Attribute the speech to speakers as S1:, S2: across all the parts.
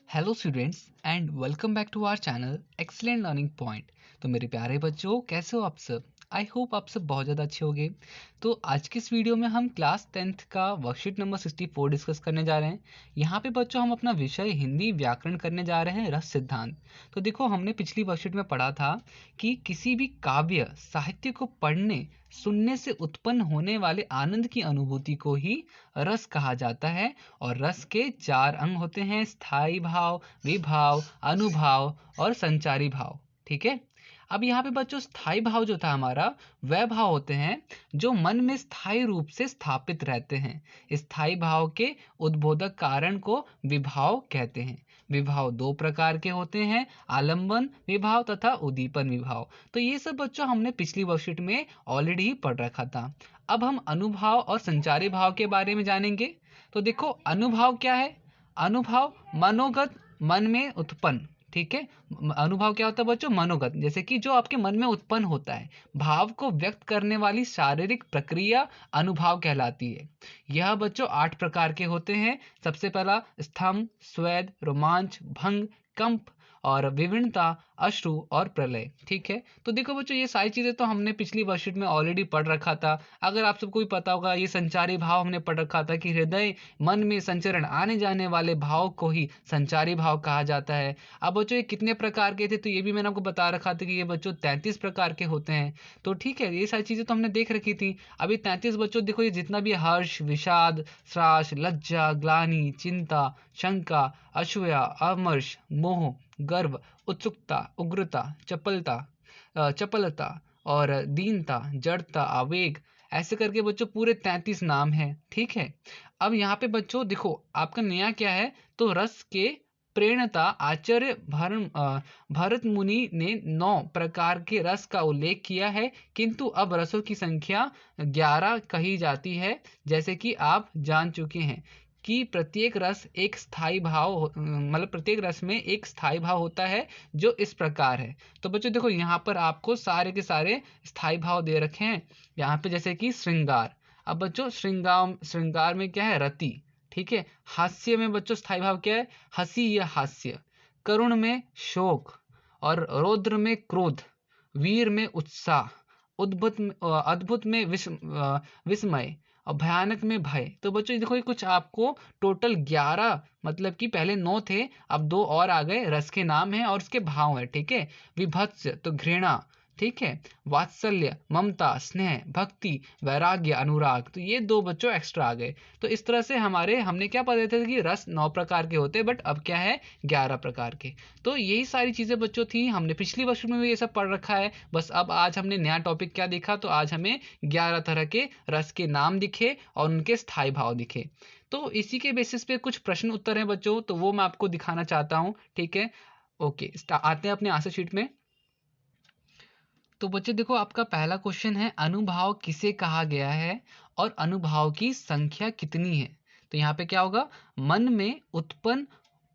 S1: Hello students and welcome back to our channel excellent learning point. तो मेरे प्यारे बच्चों, कैसे हो आप सब? आई होप आप सब बहुत ज़्यादा अच्छे होंगे। तो आज की इस वीडियो में हम क्लास 10th का वर्कशीट नंबर 64 डिस्कस करने जा रहे हैं। यहाँ पे बच्चों हम अपना विषय हिंदी व्याकरण करने जा रहे हैं, रस सिद्धांत। तो देखो, हमने पिछली वर्कशीट में पढ़ा था कि किसी भी काव्य साहित्य को पढ़ने सुनने से उत्पन्न होने वाले आनंद की अनुभूति को ही रस कहा जाता है। और रस के 4 अंग होते हैं: स्थायी भाव, विभाव, अनुभाव और संचारी भाव। ठीक है। अब यहाँ पे बच्चों स्थायी भाव जो था हमारा, वह भाव होते हैं जो मन में स्थायी रूप से स्थापित रहते हैं। स्थायी भाव के उद्बोधक कारण को विभाव कहते हैं। विभाव 2 प्रकार के होते हैं: आलंबन विभाव तथा उद्दीपन विभाव। तो ये सब बच्चों हमने पिछली वर्कशीट में ऑलरेडी ही पढ़ रखा था। अब हम अनुभाव और संचारी भाव के बारे में जानेंगे। तो देखो, अनुभाव क्या है? अनुभाव मनोगत, मन में उत्पन्न। ठीक है। अनुभव क्या होता है बच्चों? मनोगत, जैसे कि जो आपके मन में उत्पन्न होता है, भाव को व्यक्त करने वाली शारीरिक प्रक्रिया अनुभाव कहलाती है। यह बच्चों 8 प्रकार के होते हैं। सबसे पहला स्तंभ, स्वेद, रोमांच, भंग, कंप और विभिन्नता, अश्रु और प्रलय। ठीक है। तो देखो बच्चों, ये सारी चीजें तो हमने पिछली वर्कशीट में ऑलरेडी पढ़ रखा था। अगर आप सबको भी पता होगा, ये संचारी भाव हमने पढ़ रखा था कि हृदय मन में संचरण आने जाने वाले भाव को ही संचारी भाव कहा जाता है। अब बच्चों ये कितने प्रकार के थे, तो ये भी मैंने आपको बता रखा था कि ये बच्चों 33 प्रकार के होते हैं। तो ठीक है, ये सारी चीजें तो हमने देख रखी थी। अभी 33 बच्चों देखो, ये जितना भी हर्ष, विषाद, श्रास, लज्जा, ग्लानि, चिंता, शंका, असूया, अमर्ष, मोह, गर्व, उत्सुकता, उग्रता, चपलता और दीनता, जड़ता, आवेग, ऐसे करके बच्चों पूरे 33 नाम हैं। ठीक है। अब यहाँ पे बच्चों देखो, आपका नया क्या है, तो रस के प्रेरणता आचार्य भरत मुनि ने 9 प्रकार के रस का उल्लेख किया है, किंतु अब रसों की संख्या 11 कही जाती है। जैसे कि आप जान चुके हैं कि प्रत्येक रस एक स्थायी भाव मतलब प्रत्येक रस में एक स्थायी भाव होता है, जो इस प्रकार है। तो बच्चों देखो, यहाँ पर आपको सारे के सारे स्थायी भाव दे रखे हैं। यहाँ पे जैसे कि श्रृंगार। अब बच्चों श्रृंगार में क्या है? रति। ठीक है। हास्य में बच्चों स्थायी भाव क्या है? हंसी या हास्य। करुण में शोक और रौद्र में क्रोध। वीर में उत्साह। अद्भुत में विस्मय और भयानक में भय। तो बच्चों देखो, ये कुछ आपको टोटल 11, मतलब कि पहले 9 थे, अब 2 और आ गए, रस के नाम है और उसके भाव है। ठीक है। विभत्स तो घृणा। ठीक है। वात्सल्य, ममता, स्नेह, भक्ति, वैराग्य, अनुराग। तो ये 2 बच्चों एक्स्ट्रा आ गए। तो इस तरह से हमने क्या पढ़ा था कि रस 9 प्रकार के होते हैं, बट अब क्या है? 11 प्रकार के। तो यही सारी चीजें बच्चों थी, हमने पिछली वर्ष में भी ये सब पढ़ रखा है। बस अब आज हमने नया टॉपिक क्या देखा, तो आज हमें 11 तरह के रस के नाम दिखे और उनके स्थायी भाव दिखे। तो इसी के बेसिस पे कुछ प्रश्न उत्तर हैं बच्चों, तो वो मैं आपको दिखाना चाहता हूँ। ठीक है। ओके, आते हैं अपने आंसर शीट में। तो बच्चे देखो, आपका पहला क्वेश्चन है, अनुभाव किसे कहा गया है और अनुभाव की संख्या कितनी है? तो यहाँ पे क्या होगा? मन में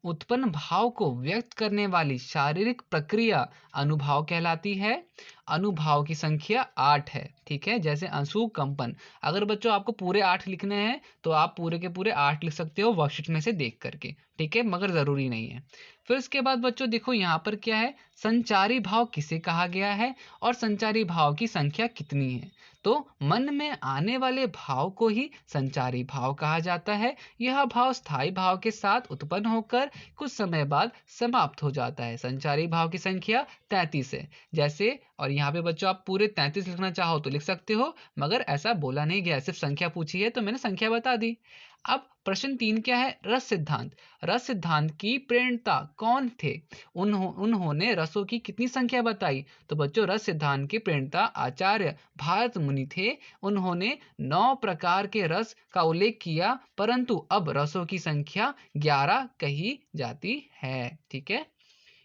S1: उत्पन्न भाव को व्यक्त करने वाली शारीरिक प्रक्रिया अनुभाव कहलाती है। अनुभाव की संख्या 8 है। ठीक है। जैसे अंशु, कंपन। अगर बच्चों आपको पूरे 8 लिखने हैं, तो आप पूरे के पूरे 8 लिख सकते हो वर्कशीट में से देख करके। ठीक है, मगर जरूरी नहीं है। फिर उसके बाद बच्चों देखो, यहाँ पर क्या है? संचारी भाव किसे कहा गया है और संचारी भाव की संख्या कितनी है? तो मन में आने वाले भाव को ही संचारी भाव कहा जाता है। यह भाव स्थायी भाव के साथ उत्पन्न होकर कुछ समय बाद समाप्त हो जाता है। संचारी भाव की संख्या 33 है। जैसे, और यहाँ पे बच्चों आप पूरे 33 लिखना चाहो तो लिख सकते हो, मगर ऐसा बोला नहीं गया, सिर्फ संख्या पूछी है तो मैंने संख्या बता दी। अब प्रश्न 3 क्या है? रस सिद्धांत। रस सिद्धांत की प्रणेता कौन थे? उन्होंने रसों की कितनी संख्या बताई? तो बच्चों, रस सिद्धांत के प्रणेता आचार्य भारत मुनि थे। उन्होंने 9 प्रकार के रस का उल्लेख किया, परंतु अब रसों की संख्या 11 कही जाती है। ठीक है,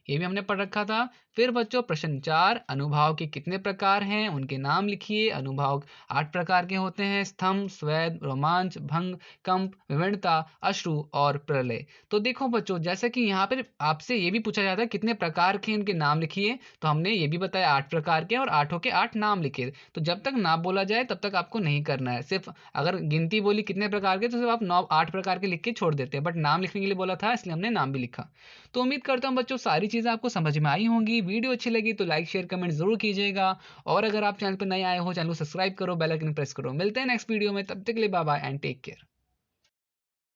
S1: ये भी हमने पढ़ रखा था। फिर बच्चों प्रश्न 4, अनुभाव के कितने प्रकार हैं, उनके नाम लिखिए। अनुभाव 8 प्रकार के होते हैं: स्तंभ, स्वेद, रोमांच, भंग, कंप, विभिन्नता, अश्रु और प्रलय। तो देखो बच्चों, जैसा कि यहाँ पर आपसे ये भी पूछा जाता है कितने प्रकार के इनके नाम लिखिए, तो हमने ये भी बताया 8 प्रकार के, और 8 के 8 नाम लिखे। तो जब तक ना बोला जाए तब तक आपको नहीं करना है। सिर्फ अगर गिनती बोली कितने प्रकार के, तो सिर्फ आप 8 प्रकार के लिख के छोड़ देते हैं, बट नाम लिखने के लिए बोला था इसलिए हमने नाम भी लिखा। तो उम्मीद करता हूँ बच्चों सारी चीज़ें आपको समझ में आई होंगी। वीडियो अच्छी लगी तो लाइक शेयर कमेंट जरूर कीजिएगा, और अगर आप चैनल पर नए आए हो, चैनल को सब्सक्राइब करो, बेल आइकन प्रेस करो। मिलते हैं नेक्स्ट वीडियो में, तब तक के लिए bye bye and take care.